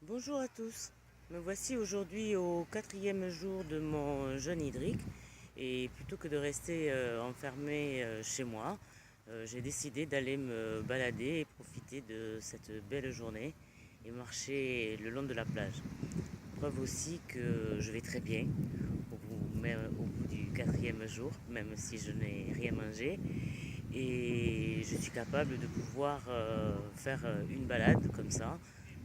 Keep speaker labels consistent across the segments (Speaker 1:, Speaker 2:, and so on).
Speaker 1: Bonjour à tous. Me voici aujourd'hui au quatrième jour de mon jeûne hydrique et plutôt que de rester enfermé chez moi, j'ai décidé d'aller me balader et profiter de cette belle journée et marcher le long de la plage. Preuve aussi que je vais très bien même au bout du quatrième jour, même si je n'ai rien mangé. Et je suis capable de pouvoir faire une balade comme ça.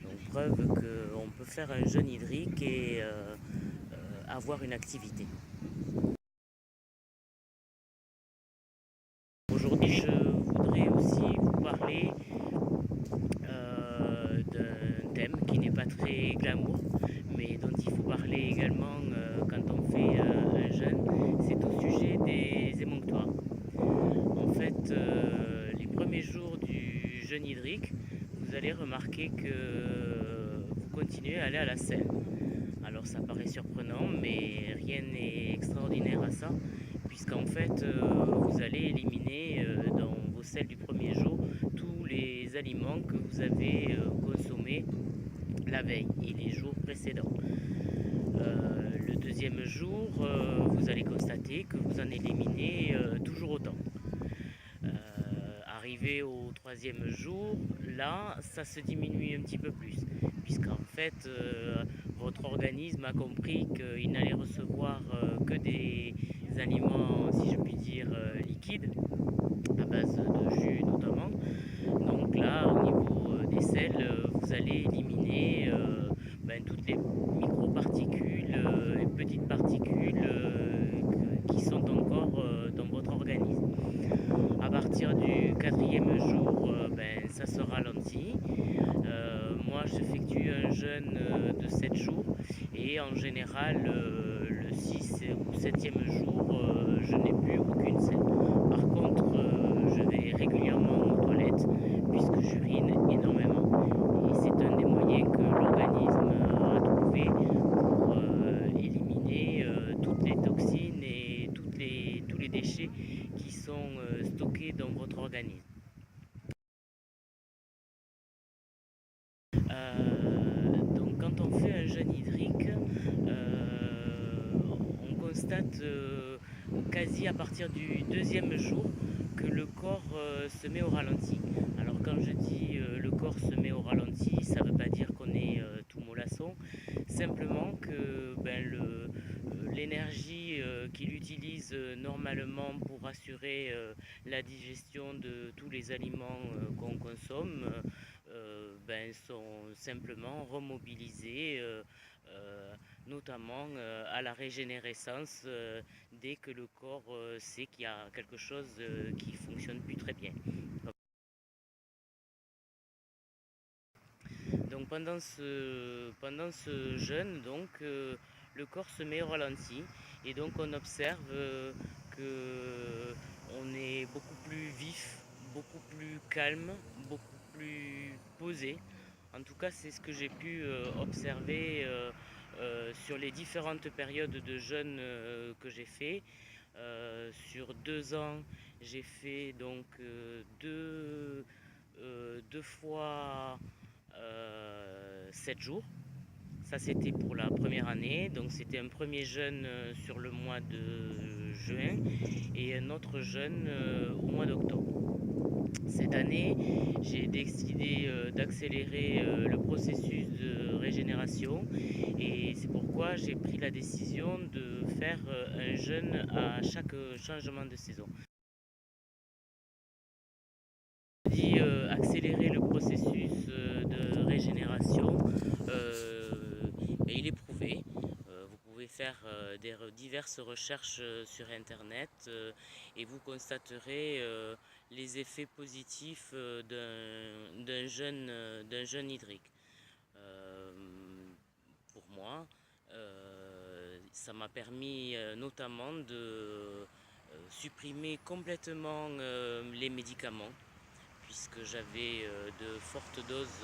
Speaker 1: Donc preuve qu'on peut faire un jeûne hydrique et avoir une activité. Aujourd'hui, je voudrais aussi vous parler d'un thème qui n'est pas très glamour, mais dont il faut parler également quand on fait un jeûne. C'est au sujet des émonctoires. En fait, les premiers jours du jeûne hydrique, vous allez remarquer que vous continuez à aller à la selle. Alors ça paraît surprenant, mais rien n'est extraordinaire à ça, puisqu'en fait, vous allez éliminer dans vos selles du premier jour tous les aliments que vous avez consommés la veille et les jours précédents. Le deuxième jour, vous allez constater que vous en éliminez toujours autant. Arrivé au troisième jour, là, ça se diminue un petit peu plus, puisqu'en fait, votre organisme a compris qu'il n'allait recevoir que des aliments, si je puis dire, liquides, à base de jus notamment. Donc là, au niveau des selles, vous allez éliminer toutes les microparticules et petites particules qui sont encore dans votre organisme. À partir du quatrième jour, ça se ralentit. Moi, j'effectue un jeûne de 7 jours et en général, le 6 ou septième jour, je n'ai plus aucune selle. Par contre, je vais régulièrement aux toilettes puisque j'urine énormément et c'est un des moyens que l'organisme a trouvé pour éliminer toutes les toxines et tous les déchets qui sont stockés dans votre organisme. Donc quand on fait un jeûne hydrique, on constate quasi à partir du deuxième jour que le corps se met au ralenti. Alors quand je dis le corps se met au ralenti, ça ne veut pas dire qu'on est tout mollasson, simplement que l'énergie qu'il utilise normalement pour assurer la digestion de tous les aliments qu'on consomme sont simplement remobilisés, notamment à la régénérescence dès que le corps sait qu'il y a quelque chose qui fonctionne plus très bien. Donc pendant ce jeûne, le corps se met au ralenti et donc on observe que on est beaucoup plus vif, beaucoup plus calme, beaucoup plus posé. En tout cas, c'est ce que j'ai pu observer sur les différentes périodes de jeûne que j'ai fait. Sur 2 ans, j'ai fait donc deux fois 7 jours. Ça, c'était pour la première année. Donc, c'était un premier jeûne sur le mois de juin et un autre jeûne au mois d'octobre. Cette année, j'ai décidé d'accélérer le processus de régénération et c'est pourquoi j'ai pris la décision de faire un jeûne à chaque changement de saison. Je dis accélérer le processus de régénération et il est prouvé. Vous pouvez faire diverses recherches sur internet et vous constaterez les effets positifs d'un jeûne hydrique. Euh, pour moi, ça m'a permis notamment de supprimer complètement les médicaments puisque j'avais de fortes doses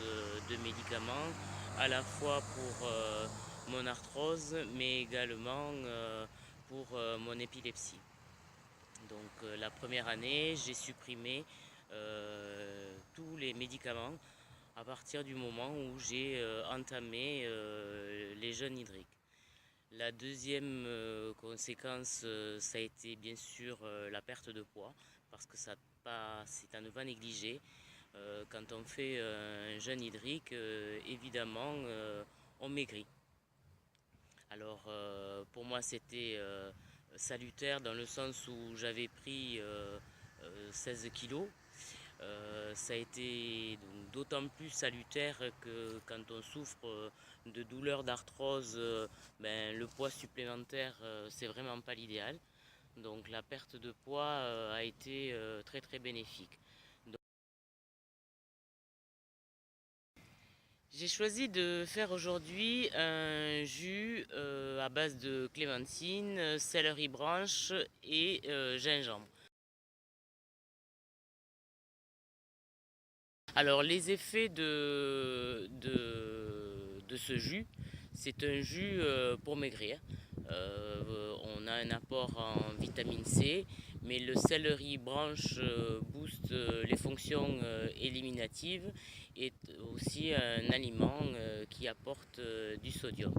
Speaker 1: de médicaments à la fois pour mon arthrose mais également pour mon épilepsie. Donc la première année, j'ai supprimé tous les médicaments à partir du moment où j'ai entamé les jeûnes hydriques. La deuxième conséquence, ça a été bien sûr la perte de poids, parce que c'est à ne pas négliger. Quand on fait un jeûne hydrique, évidemment, on maigrit. Alors pour moi c'était salutaire dans le sens où j'avais pris 16 kilos. Ça a été d'autant plus salutaire que quand on souffre de douleurs d'arthrose, ben, le poids supplémentaire, c'est vraiment pas l'idéal. Donc la perte de poids a été très très bénéfique. Donc, j'ai choisi de faire aujourd'hui un jus à base de clémentine, céleri branche et gingembre. Alors les effets de ce jus, c'est un jus pour maigrir. On a un apport en vitamine C, mais le céleri branche booste les fonctions éliminatives et aussi un aliment qui apporte du sodium.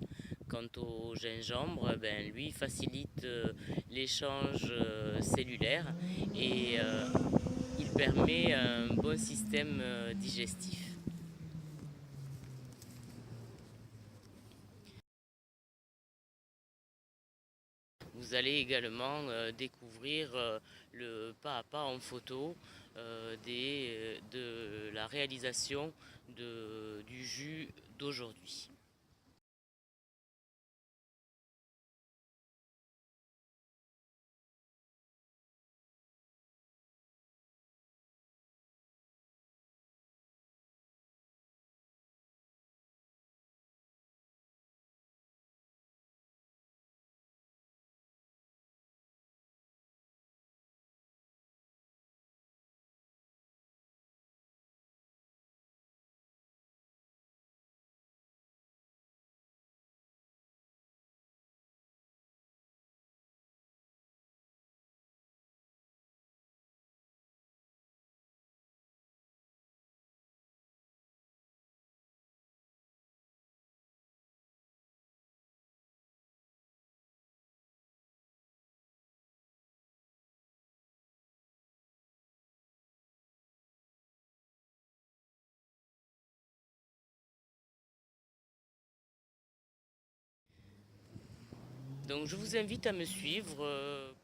Speaker 1: Quant au gingembre, ben, lui facilite l'échange cellulaire et il permet un bon système digestif. Vous allez également découvrir le pas à pas en photo de la réalisation du jus d'aujourd'hui. Donc je vous invite à me suivre